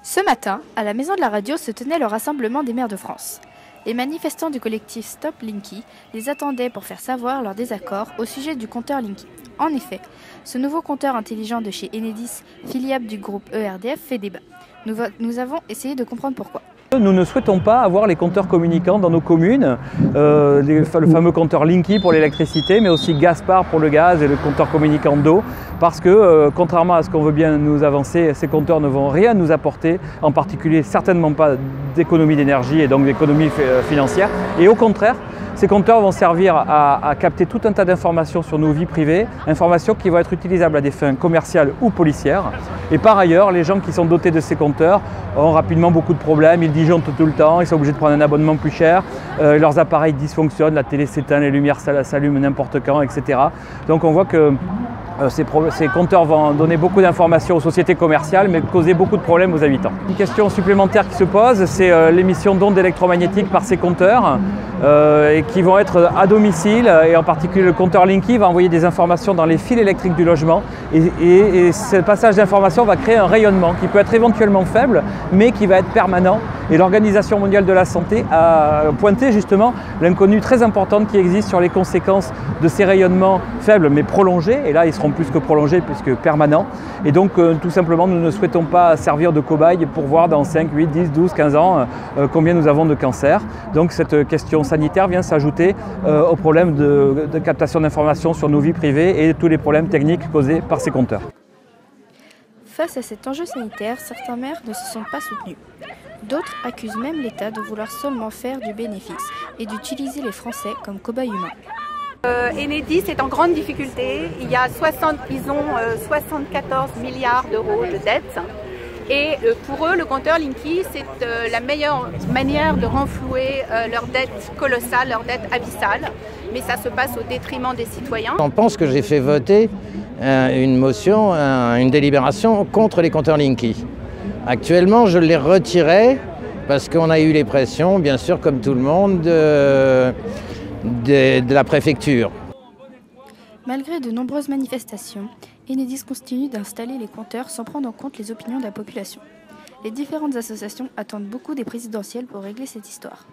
Ce matin, à la Maison de la Radio se tenait le rassemblement des maires de France. Les manifestants du collectif Stop Linky les attendaient pour faire savoir leur désaccord au sujet du compteur Linky. En effet, ce nouveau compteur intelligent de chez Enedis, filiale du groupe ERDF, fait débat. Nous avons essayé de comprendre pourquoi. Nous ne souhaitons pas avoir les compteurs communicants dans nos communes, le fameux compteur Linky pour l'électricité, mais aussi Gaspard pour le gaz et le compteur communicant d'eau, parce que contrairement à ce qu'on veut bien nous avancer, ces compteurs ne vont rien nous apporter, en particulier certainement pas d'économie d'énergie et donc d'économie financière, et au contraire, ces compteurs vont servir à capter tout un tas d'informations sur nos vies privées, informations qui vont être utilisables à des fins commerciales ou policières. Et par ailleurs, les gens qui sont dotés de ces compteurs ont rapidement beaucoup de problèmes, ils disjonctent tout le temps, ils sont obligés de prendre un abonnement plus cher, leurs appareils dysfonctionnent, la télé s'éteint, les lumières s'allument n'importe quand, etc. Donc on voit que ces compteurs vont donner beaucoup d'informations aux sociétés commerciales, mais causer beaucoup de problèmes aux habitants. Une question supplémentaire qui se pose, c'est l'émission d'ondes électromagnétiques par ces compteurs, et qui vont être à domicile, et en particulier le compteur Linky va envoyer des informations dans les fils électriques du logement, et ce passage d'informations va créer un rayonnement qui peut être éventuellement faible, mais qui va être permanent. Et l'Organisation mondiale de la santé a pointé justement l'inconnu très importante qui existe sur les conséquences de ces rayonnements faibles mais prolongés, et là ils seront plus que prolongés puisque permanents. Et donc tout simplement nous ne souhaitons pas servir de cobaye pour voir dans 5, 8, 10, 12, 15 ans combien nous avons de cancers. Donc cette question sanitaire vient s'ajouter au problème de captation d'informations sur nos vies privées et tous les problèmes techniques causés par ces compteurs. Face à cet enjeu sanitaire, certains maires ne se sont pas soutenus. D'autres accusent même l'État de vouloir seulement faire du bénéfice et d'utiliser les Français comme cobayes humains. Enedis est en grande difficulté. Ils ont 74 milliards d'euros de dettes. Et pour eux, le compteur Linky, c'est la meilleure manière de renflouer leur dette colossale, leur dette abyssale. Mais ça se passe au détriment des citoyens. On pense que j'ai fait voter une motion, une délibération contre les compteurs Linky. Actuellement, je l'ai retiré parce qu'on a eu les pressions, bien sûr, comme tout le monde, de la préfecture. Malgré de nombreuses manifestations, Enedis continue d'installer les compteurs sans prendre en compte les opinions de la population. Les différentes associations attendent beaucoup des présidentielles pour régler cette histoire.